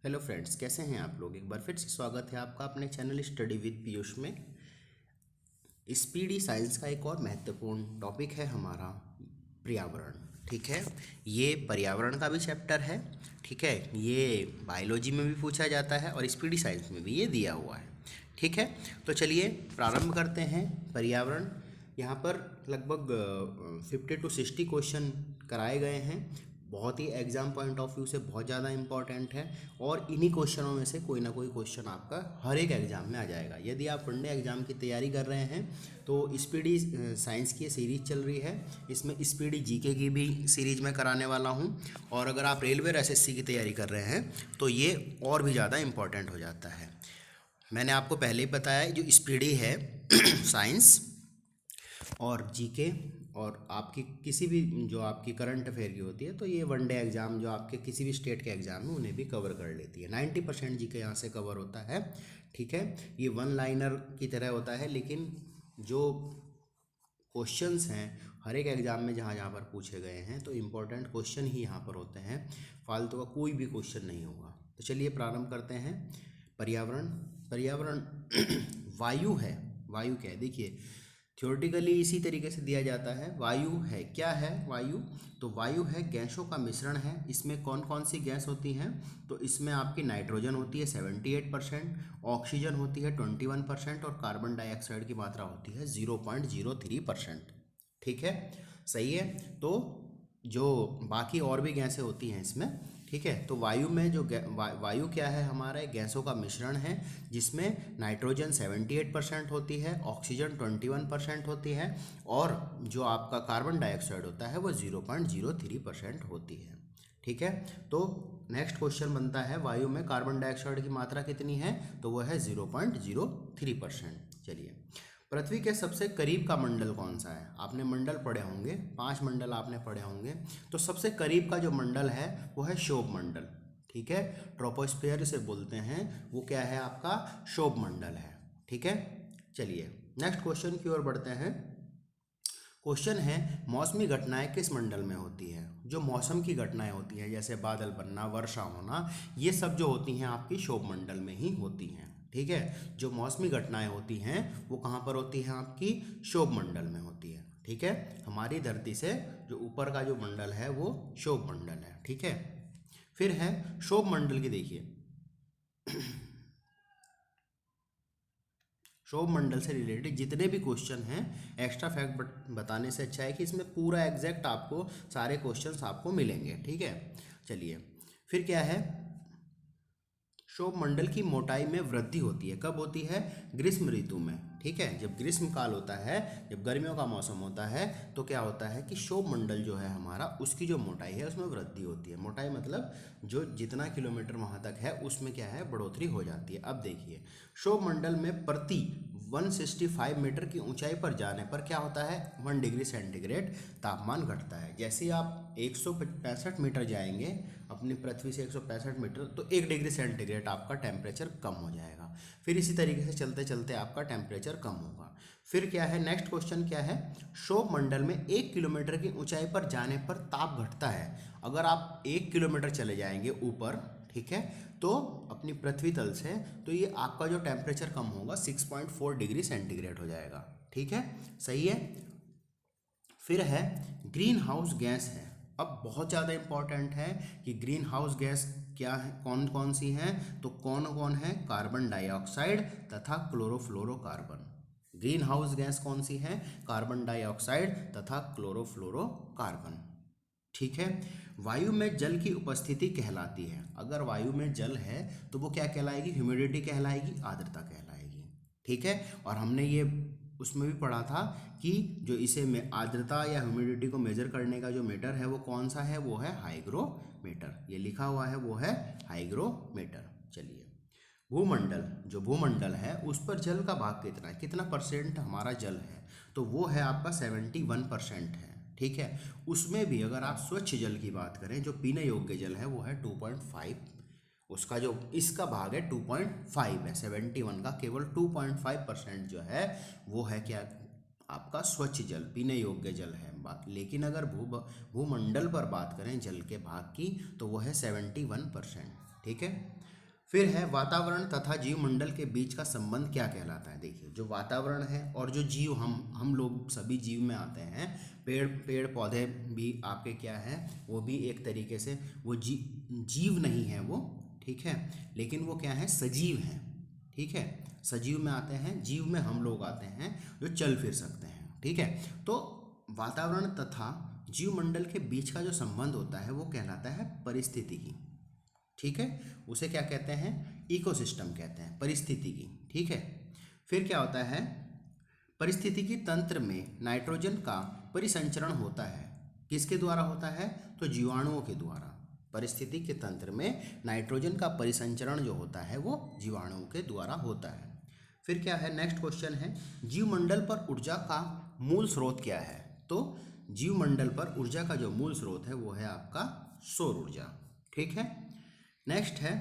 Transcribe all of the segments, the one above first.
Hello friends, कैसे हैं आप लोग। एक बार फिर से स्वागत है आपका अपने चैनल स्टडी विद पीयूष में। स्पीडी साइंस का एक और महत्वपूर्ण टॉपिक है हमारा पर्यावरण। ठीक है, ये पर्यावरण का भी चैप्टर है। ठीक है, ये बायोलॉजी में भी पूछा जाता है और स्पीडी साइंस में भी ये दिया हुआ है। ठीक है, तो चलिए प्रारंभ करते हैं। पर्यावरण यहाँ पर लगभग 50 to 60 क्वेश्चन कराए गए हैं। बहुत ही एग्जाम पॉइंट ऑफ व्यू से बहुत ज़्यादा इंपॉर्टेंट है और इन्हीं क्वेश्चनों में से कोई ना कोई क्वेश्चन आपका हर एक एग्जाम में आ जाएगा। यदि आप वनडे एग्जाम की तैयारी कर रहे हैं तो स्पीडी साइंस की सीरीज चल रही है, इसमें स्पीडी जीके की भी सीरीज में कराने वाला हूं। और अगर आप रेलवे एसएससी की तैयारी कर रहे हैं तो ये और भी ज़्यादा इंपॉर्टेंट हो जाता है। मैंने आपको पहले ही बताया जो स्पीडी है साइंस और जीके और आपकी किसी भी जो आपकी करंट अफेयर की होती है, तो ये वनडे एग्ज़ाम जो आपके किसी भी स्टेट के एग्ज़ाम में उन्हें भी कवर कर लेती है। 90% जीके यहाँ से कवर होता है। ठीक है, ये वन लाइनर की तरह होता है, लेकिन जो क्वेश्चंस हैं हर एक एग्ज़ाम में जहाँ जहाँ पर पूछे गए हैं तो इम्पोर्टेंट क्वेश्चन ही यहाँ पर होते हैं, फालतू का कोई भी क्वेश्चन नहीं होगा। तो चलिए प्रारंभ करते हैं। पर्यावरण पर्यावरण वायु है। वायु क्या है, देखिए थ्योरेटिकली इसी तरीके से दिया जाता है। वायु है, क्या है वायु? तो वायु है गैसों का मिश्रण है। इसमें कौन कौन सी गैस होती हैं? तो इसमें आपकी नाइट्रोजन होती है 78%, ऑक्सीजन होती है 21% और कार्बन डाइऑक्साइड की मात्रा होती है 0.03%। ठीक है, सही है। तो जो बाकी और भी गैसें होती हैं इसमें, ठीक है, तो वायु में जो वायु क्या है हमारा, गैसों का मिश्रण है जिसमें नाइट्रोजन 78% होती है, ऑक्सीजन 21% होती है और जो आपका कार्बन डाइऑक्साइड होता है वो 0.03% होती है। ठीक है, तो नेक्स्ट क्वेश्चन बनता है वायु में कार्बन डाइऑक्साइड की मात्रा कितनी है? तो वो है 0.03%। चलिए, पृथ्वी के सबसे करीब का मंडल कौन सा है? आपने मंडल पढ़े होंगे, 5 मंडल आपने पढ़े होंगे, तो सबसे करीब का जो मंडल है वो है शोभ मंडल। ठीक है, ट्रोपोस्फियर इसे बोलते हैं, वो क्या है आपका शोभ मंडल है। ठीक है, चलिए नेक्स्ट क्वेश्चन की ओर बढ़ते हैं। क्वेश्चन है मौसमी घटनाएं किस मंडल में होती है? जो मौसम की घटनाएं होती हैं जैसे बादल बनना, वर्षा होना, ये सब जो होती हैं आपकी शोभ मंडल में ही होती हैं। ठीक है, जो मौसमी घटनाएं होती हैं वो कहाँ पर होती हैं? आपकी शोभ मंडल में होती है। ठीक है, हमारी धरती से जो ऊपर का जो मंडल है वो शोभ मंडल है। ठीक है, फिर है शोभ मंडल की, देखिए शोभ मंडल से रिलेटेड जितने भी क्वेश्चन हैं, एक्स्ट्रा फैक्ट बताने से अच्छा है कि इसमें पूरा एग्जैक्ट आपको सारे क्वेश्चंस आपको मिलेंगे। ठीक है, चलिए फिर क्या है, शोभ मंडल की मोटाई में वृद्धि होती है। कब होती है? ग्रीष्म ऋतु में। ठीक है, जब ग्रीष्म काल होता है, जब गर्मियों का मौसम होता है, तो क्या होता है कि शोभ मंडल जो है हमारा, उसकी जो मोटाई है उसमें वृद्धि होती है। मोटाई मतलब जो जितना किलोमीटर वहाँ तक है उसमें क्या है, बढ़ोतरी हो जाती है। अब देखिए, शोभ मंडल में प्रति 165 मीटर की ऊंचाई पर जाने पर क्या होता है, 1 डिग्री सेंटीग्रेड तापमान घटता है। जैसे ही आप 165 मीटर जाएंगे अपनी पृथ्वी से, 165 मीटर, तो 1 डिग्री सेंटीग्रेड आपका टेम्परेचर कम हो जाएगा। फिर इसी तरीके से चलते चलते आपका टेम्परेचर कम होगा। फिर क्या है, नेक्स्ट क्वेश्चन क्या है, शोभ मंडल में 1 किलोमीटर की ऊंचाई पर जाने पर ताप घटता है। अगर आप 1 किलोमीटर चले जाएंगे ऊपर, ठीक है, तो अपनी पृथ्वी तल से, तो ये आपका जो टेम्परेचर कम होगा 6.4 डिग्री सेंटीग्रेड हो जाएगा। ठीक है, सही है। फिर है ग्रीन हाउस गैस है। अब बहुत ज़्यादा इंपॉर्टेंट है कि ग्रीन हाउस गैस क्या है, कौन कौन सी हैं? तो कौन कौन है? कार्बन डाइऑक्साइड तथा क्लोरोफ्लोरोकार्बन। ग्रीन हाउस गैस कौन सी है? कार्बन डाइऑक्साइड तथा क्लोरोफ्लोरोकार्बन। ठीक है, वायु में जल की उपस्थिति कहलाती है। अगर वायु में जल है तो वो क्या कहलाएगी? ह्यूमिडिटी कहलाएगी, आर्द्रता कहलाएगी। ठीक है, और हमने ये उसमें भी पढ़ा था कि जो इसे में आर्द्रता या ह्यूमिडिटी को मेजर करने का जो मीटर है वो कौन सा है? वो है हाइग्रोमीटर। ये लिखा हुआ है, वो है हाइग्रोमीटर। चलिए, भूमंडल, जो भूमंडल है उस पर जल का भाग कितना है, कितना परसेंट हमारा जल है? तो वो है आपका 71% है। ठीक है, उसमें भी अगर आप स्वच्छ जल की बात करें, जो पीने योग्य जल है वो है 2.5, उसका जो इसका भाग है 2.5 है। 71 का केवल 2.5% जो है वो है क्या, आपका स्वच्छ जल, पीने योग्य जल है। लेकिन अगर भूमंडल पर बात करें जल के भाग की, तो वो है 71%। ठीक है, फिर है वातावरण तथा जीवमंडल के बीच का संबंध क्या कहलाता है। देखिए, जो वातावरण है और जो जीव, हम लोग सभी जीव में आते हैं। पेड़ पेड़ पौधे भी आपके क्या है, वो भी एक तरीके से वो जीव नहीं है वो, ठीक है, लेकिन वो क्या है, सजीव हैं, ठीक है, सजीव में आते हैं। जीव में हम लोग आते हैं जो चल फिर सकते हैं, ठीक है। तो वातावरण तथा जीवमंडल के बीच का जो संबंध होता है वो कहलाता है पारिस्थितिकी, ठीक है। उसे क्या कहते हैं, इकोसिस्टम कहते हैं, पारिस्थितिकी, ठीक है। फिर क्या होता है, पारिस्थितिकी तंत्र में नाइट्रोजन का परिसंचरण होता है, किसके द्वारा होता है, तो जीवाणुओं के द्वारा। पारिस्थितिकी के तंत्र में नाइट्रोजन का परिसंचरण जो होता है वो जीवाणुओं के द्वारा होता है। फिर क्या है, नेक्स्ट क्वेश्चन है, जीवमंडल पर ऊर्जा का मूल स्रोत क्या है। तो जीवमंडल पर ऊर्जा का जो मूल स्रोत है वो है आपका सौर ऊर्जा, ठीक है। नेक्स्ट है,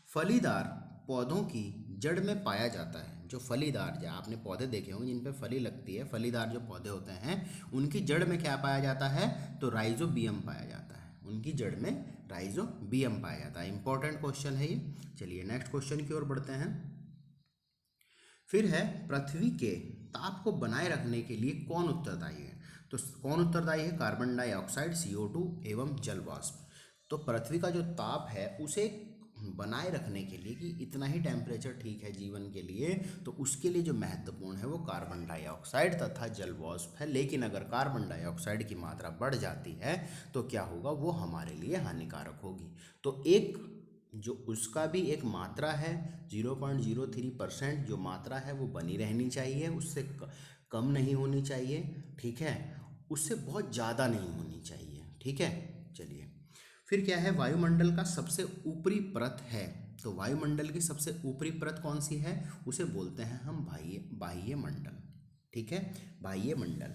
फलीदार पौधों की जड़ में पाया जाता है। जो फलीदार, जो आपने पौधे देखे होंगे जिन पे फली लगती है, फलीदार जो पौधे होते हैं उनकी जड़ में क्या पाया जाता है, तो राइजोबियम पाया जाता है। उनकी जड़ में राइजोबियम पाया जाता है। इंपॉर्टेंट क्वेश्चन है ये। चलिए नेक्स्ट क्वेश्चन की ओर बढ़ते हैं। फिर है, पृथ्वी के ताप को बनाए रखने के लिए कौन उत्तरदायी है। तो कौन उत्तरदायी है, कार्बन डाइऑक्साइड, CO2 एवं जल वाष्प। तो पृथ्वी का जो ताप है उसे बनाए रखने के लिए, कि इतना ही टेम्परेचर ठीक है जीवन के लिए, तो उसके लिए जो महत्वपूर्ण है वो कार्बन डाइऑक्साइड तथा जल वाष्प है। लेकिन अगर कार्बन डाइऑक्साइड की मात्रा बढ़ जाती है तो क्या होगा, वो हमारे लिए हानिकारक होगी। तो एक जो उसका भी एक मात्रा है, 0.03% जो मात्रा है वो बनी रहनी चाहिए, उससे कम नहीं होनी चाहिए, ठीक है, उससे बहुत ज़्यादा नहीं होनी चाहिए, ठीक है। चलिए, फिर क्या है, वायुमंडल का सबसे ऊपरी परत है। तो वायुमंडल की सबसे ऊपरी परत कौन सी है, उसे बोलते हैं हम बाह्य मंडल, ठीक है, बाह्य मंडल।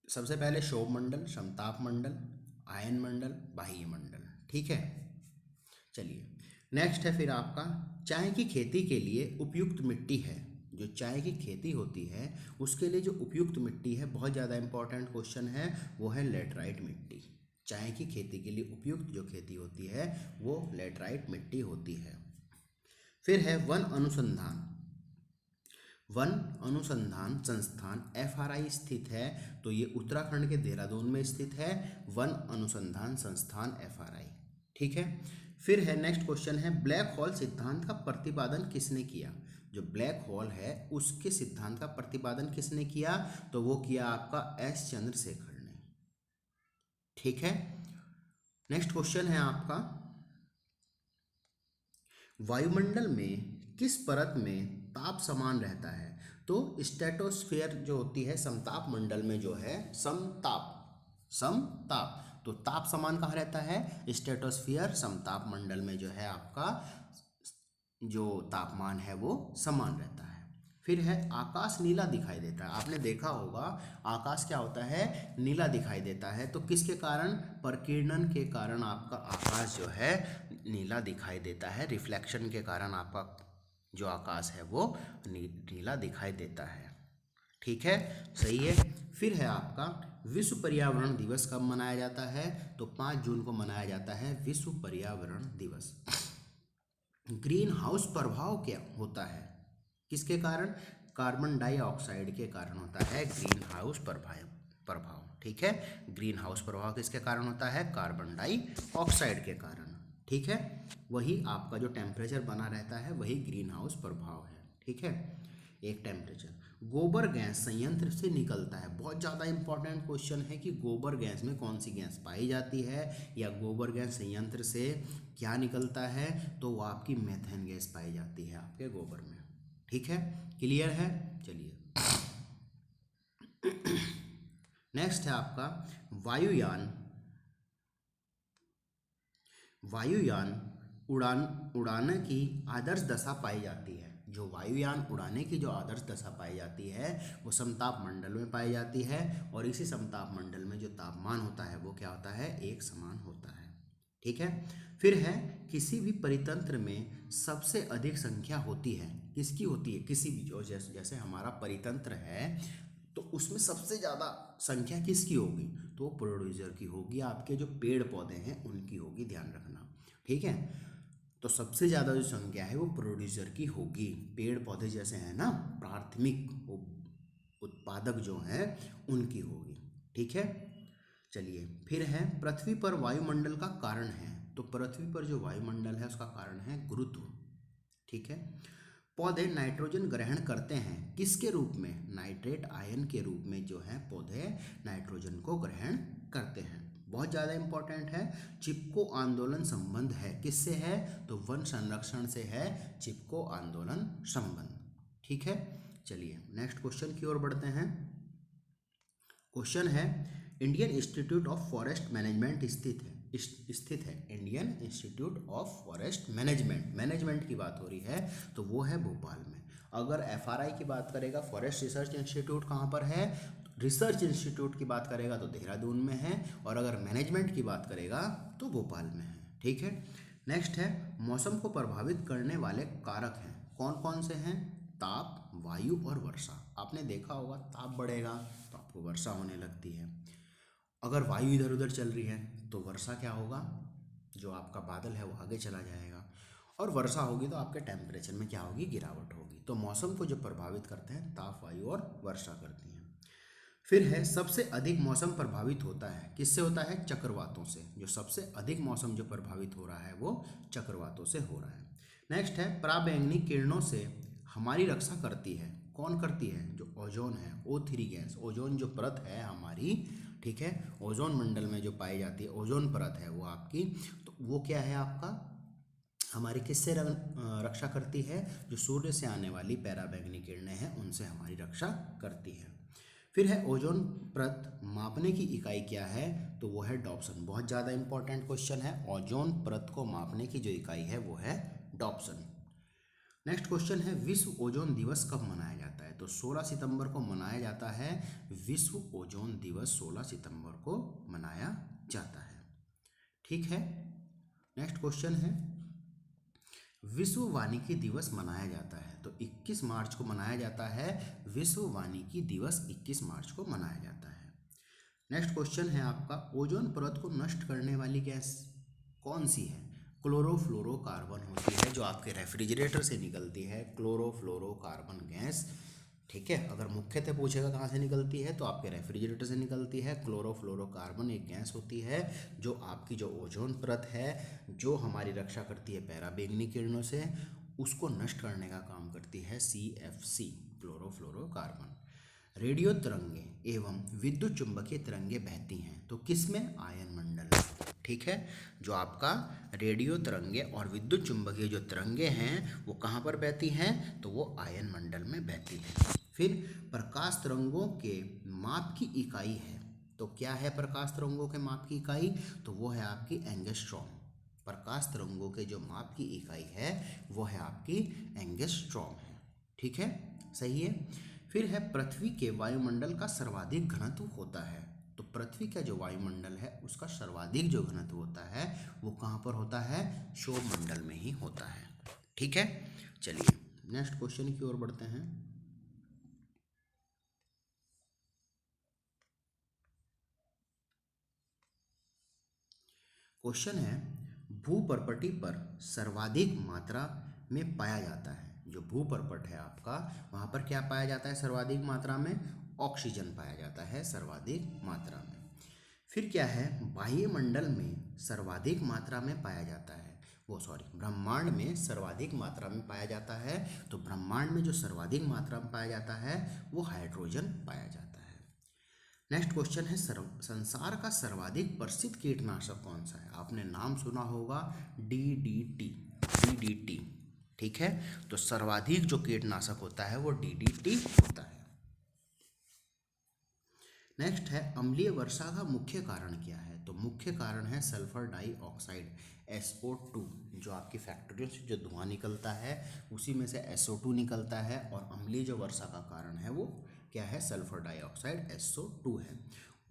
सबसे पहले क्षोभ मंडल, समताप मंडल, आयन मंडल, बाह्य मंडल, ठीक है। चलिए नेक्स्ट है फिर आपका, चाय की खेती के लिए उपयुक्त मिट्टी है। जो चाय की खेती होती है उसके लिए जो उपयुक्त मिट्टी है, बहुत ज़्यादा इंपॉर्टेंट क्वेश्चन है, वो है लेटराइट मिट्टी। चाय की खेती के लिए उपयुक्त जो खेती होती है वो लेटराइट मिट्टी होती है। फिर है वन अनुसंधान संस्थान FRI स्थित है। तो ये उत्तराखंड के देहरादून में स्थित है, वन अनुसंधान संस्थान FRI, ठीक है। फिर है नेक्स्ट क्वेश्चन है, ब्लैक होल सिद्धांत का प्रतिपादन किसने किया। जो ब्लैक होल है उसके सिद्धांत का प्रतिपादन किसने किया, तो वो किया आपका S चंद्रशेखर ने, ठीक है। नेक्स्ट क्वेश्चन है आपका, वायुमंडल में किस परत में ताप समान रहता है। तो स्ट्रेटोस्फेयर जो होती है, समताप मंडल में जो है समताप, तो ताप समान कहाँ रहता है, स्ट्रेटोस्फियर समताप मंडल में जो है आपका जो तापमान है वो समान रहता है। फिर है, आकाश नीला दिखाई देता है। आपने देखा होगा आकाश क्या होता है, नीला दिखाई देता है। तो किसके कारण, प्रकीर्णन के कारण आपका आकाश जो है नीला दिखाई देता है। रिफ्लेक्शन के कारण आपका जो आकाश है वो नीला दिखाई देता है, ठीक है, सही है। फिर है आपका, विश्व पर्यावरण दिवस कब मनाया जाता है। तो 5 जून को मनाया जाता है विश्व पर्यावरण दिवस। ग्रीन हाउस प्रभाव क्या होता है, किसके कारण, कार्बन डाइऑक्साइड के कारण होता है ग्रीन हाउस प्रभाव, ठीक है। ग्रीन हाउस प्रभाव किसके कारण होता है, कार्बन डाइऑक्साइड के कारण, ठीक है। वही आपका जो टेम्परेचर बना रहता है वही ग्रीन हाउस प्रभाव है, ठीक है। एक टेम्परेचर, गोबर गैस संयंत्र से निकलता है। बहुत ज़्यादा इंपॉर्टेंट क्वेश्चन है कि गोबर गैस में कौन सी गैस पाई जाती है, या गोबर गैस संयंत्र से क्या निकलता है, तो वो आपकी मेथेन गैस पाई जाती है आपके गोबर में, ठीक है, क्लियर है। चलिए नेक्स्ट है आपका, वायुयान उड़ाने की आदर्श दशा पाई जाती है। जो वायुयान उड़ाने की जो आदर्श दशा पाई जाती है वो समताप मंडल में पाई जाती है, और इसी समताप मंडल में जो तापमान होता है वो क्या होता है, एक समान होता है, ठीक है। फिर है, किसी भी परितंत्र में सबसे अधिक संख्या होती है, किसकी होती है, किसी भी जो जैसे हमारा परितंत्र है तो उसमें सबसे ज़्यादा संख्या किसकी होगी, तो प्रोड्यूसर की होगी, आपके जो पेड़ पौधे हैं उनकी होगी, ध्यान रखना, ठीक है। तो सबसे ज़्यादा जो संख्या है वो प्रोड्यूसर की होगी। पेड़ पौधे जैसे हैं ना, प्राथमिक उत्पादक जो हैं उनकी होगी। ठीक है, चलिए फिर है पृथ्वी पर वायुमंडल का कारण है। तो पृथ्वी पर जो वायुमंडल है उसका कारण है गुरुत्व। ठीक है, पौधे नाइट्रोजन ग्रहण करते हैं किसके रूप में? नाइट्रेट आयन के रूप में जो है पौधे नाइट्रोजन को ग्रहण करते हैं। बहुत ज़्यादा इंपॉर्टेंट है। चिपको आंदोलन संबंध है किससे है? तो वन संरक्षण से है चिपको आंदोलन संबंध। ठीक है, चलिए नेक्स्ट क्वेश्चन की ओर बढ़ते हैं। क्वेश्चन है Indian institute of forest management स्थित है। Indian institute of forest management की बात हो रही है तो वो है भोपाल में। अगर एफआरआई की बात करेगा, फॉरेस्ट रिसर्च इंस्टीट्यूट कहाँ पर है? रिसर्च इंस्टीट्यूट की बात करेगा तो देहरादून में है, और अगर मैनेजमेंट की बात करेगा तो भोपाल में है। ठीक है, नेक्स्ट है मौसम को प्रभावित करने वाले कारक हैं, कौन कौन से हैं? ताप, वायु और वर्षा। आपने देखा होगा ताप बढ़ेगा तो आपको वर्षा होने लगती है, अगर वायु इधर उधर चल रही है तो वर्षा क्या होगा? जो आपका बादल है वो आगे चला जाएगा, और वर्षा होगी तो आपके टेम्परेचर में क्या होगी? गिरावट होगी। तो मौसम को जो प्रभावित करते हैं ताप, वायु और वर्षा करती हैं। फिर है सबसे अधिक मौसम प्रभावित होता है किससे होता है? चक्रवातों से। जो सबसे अधिक मौसम जो प्रभावित हो रहा है वो चक्रवातों से हो रहा है। नेक्स्ट है पराबैंगनी किरणों से हमारी रक्षा करती है, कौन करती है? जो ओजोन है, O3 गैस, ओजोन जो परत है हमारी, ठीक है, ओजोन मंडल में जो पाई जाती है ओजोन परत है वो आपकी, तो वो क्या है आपका? हमारी किससे रक्षा करती है? जो सूर्य से आने वाली पराबैंगनी किरणें हैं उनसे हमारी रक्षा करती है। फिर है ओजोन परत मापने की इकाई क्या है? तो वो है डॉप्सन। बहुत ज़्यादा इंपॉर्टेंट क्वेश्चन है। ओजोन परत को मापने की जो इकाई है वो है डॉप्सन। नेक्स्ट क्वेश्चन है विश्व ओजोन दिवस कब मनाया जाता है? तो 16 सितंबर को मनाया जाता है। विश्व ओजोन दिवस 16 सितंबर को मनाया जाता है। ठीक है, नेक्स्ट क्वेश्चन है विश्व वानिकी दिवस मनाया जाता है। तो 21 मार्च को मनाया जाता है। विश्व वानिकी दिवस 21 मार्च को मनाया जाता है। नेक्स्ट क्वेश्चन है आपका ओजोन परत को नष्ट करने वाली गैस कौन सी है? क्लोरोफ्लोरोकार्बन होती है, जो आपके रेफ्रिजरेटर से निकलती है, क्लोरोफ्लोरोकार्बन गैस। ठीक है, अगर मुख्यतः पूछेगा कहाँ से निकलती है तो आपके रेफ्रिजरेटर से निकलती है। क्लोरोफ्लोरोकार्बन एक गैस होती है जो आपकी जो ओजोन परत है, जो हमारी रक्षा करती है पराबैंगनी किरणों से, उसको नष्ट करने का काम करती है CFC, क्लोरोफ्लोरोकार्बन। रेडियो तरंगे एवं विद्युत चुंबकीय तरंगे बहती हैं तो किसमें? आयन मंडल। ठीक है, जो आपका रेडियो तरंगे और विद्युत चुंबकीय जो तरंगे हैं वो कहाँ पर बहती हैं? तो वो आयन मंडल में बहती हैं। फिर प्रकाश तरंगों के माप की इकाई है, तो क्या है प्रकाश तरंगों के माप की इकाई? तो वो है आपकी एंगस्ट्रॉम। प्रकाश तरंगों के जो माप की इकाई है वो है आपकी एंगस्ट्रॉम है। ठीक है, सही है। फिर है पृथ्वी के वायुमंडल का सर्वाधिक घनत्व होता है। तो पृथ्वी का जो वायुमंडल है उसका सर्वाधिक जो घनत्व होता है वो कहाँ पर होता है? क्षोभमंडल में ही होता है। ठीक है, चलिए नेक्स्ट क्वेश्चन की ओर बढ़ते हैं। क्वेश्चन है भूपर्पटी पर सर्वाधिक मात्रा में पाया जाता है। जो भूपर्पट है आपका वहाँ पर क्या पाया जाता है सर्वाधिक मात्रा में? ऑक्सीजन पाया जाता है सर्वाधिक मात्रा में। फिर क्या है वायुमंडल में सर्वाधिक मात्रा में पाया जाता है? ब्रह्मांड में सर्वाधिक मात्रा में पाया जाता है। तो ब्रह्मांड में जो सर्वाधिक मात्रा में पाया जाता है वो हाइड्रोजन पाया जाता है। नेक्स्ट क्वेश्चन है संसार का सर्वाधिक प्रसिद्ध कीटनाशक कौन सा है? आपने नाम सुना होगा DDT। ठीक है, तो सर्वाधिक जो कीटनाशक होता है वो DDT होता है। नेक्स्ट है अम्लीय वर्षा का मुख्य कारण क्या है? तो मुख्य कारण है सल्फर डाइऑक्साइड SO2। जो आपकी फैक्ट्रियों से जो धुआं निकलता है उसी में से SO2 निकलता है, और अम्लीय जो वर्षा का कारण है वो क्या है? सल्फर डाइऑक्साइड SO2 है।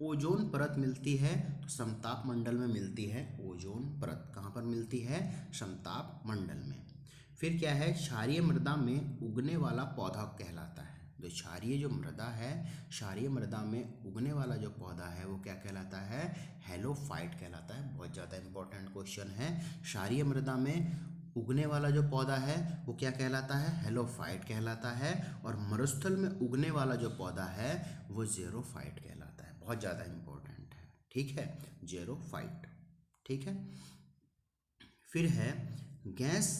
ओजोन परत मिलती है तो समताप मंडल में मिलती है। ओजोन परत कहाँ पर मिलती है? समताप मंडल में। फिर क्या है क्षारीय मृदा में उगने वाला पौधा कहलाता है? जो क्षारीय जो मृदा है, क्षारीय मृदा में उगने वाला जो पौधा है वो क्या कहलाता है? हेलोफाइट कहलाता है। बहुत ज़्यादा इंपॉर्टेंट क्वेश्चन है। क्षारीय मृदा में उगने वाला जो पौधा है वो क्या कहलाता है? हेलोफाइट कहलाता है। और मरुस्थल में उगने वाला जो पौधा है वो ज़ेरोफाइट कहलाता है। बहुत ज़्यादा इंपॉर्टेंट है, ठीक है, ज़ेरोफाइट, ठीक है। फिर है गैस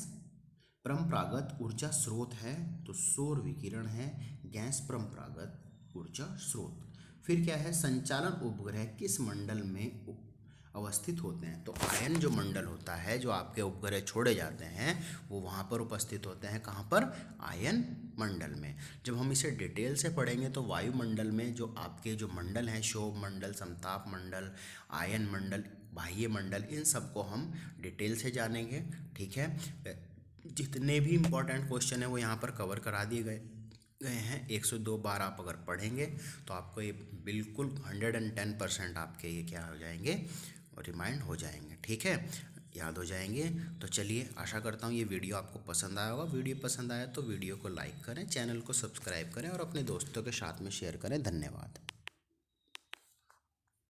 परंपरागत ऊर्जा स्रोत है, तो सौर विकिरण है गैस परंपरागत ऊर्जा स्रोत। फिर क्या है? संचालन उपग्रह किस मंडल में अवस्थित होते हैं? तो आयन जो मंडल होता है, जो आपके उपग्रह छोड़े जाते हैं वो वहाँ पर उपस्थित होते हैं। कहाँ पर? आयन मंडल में। जब हम इसे डिटेल से पढ़ेंगे तो वायुमंडल में जो आपके जो मंडल हैं, क्षोभ मंडल, समताप मंडल, आयन मंडल, बाह्य मंडल, इन सबको हम डिटेल से जानेंगे, ठीक है। जितने भी इम्पोर्टेंट क्वेश्चन है वो यहाँ पर कवर करा दिए गए हैं। 102 बार आप अगर पढ़ेंगे तो आपको ये बिल्कुल 110% आपके ये क्या हो जाएंगे, रिमाइंड हो जाएंगे, ठीक है, याद हो जाएंगे। तो चलिए, आशा करता हूँ ये वीडियो आपको पसंद आया होगा। वीडियो पसंद आया तो वीडियो को लाइक करें, चैनल को सब्सक्राइब करें और अपने दोस्तों के साथ में शेयर करें। धन्यवाद।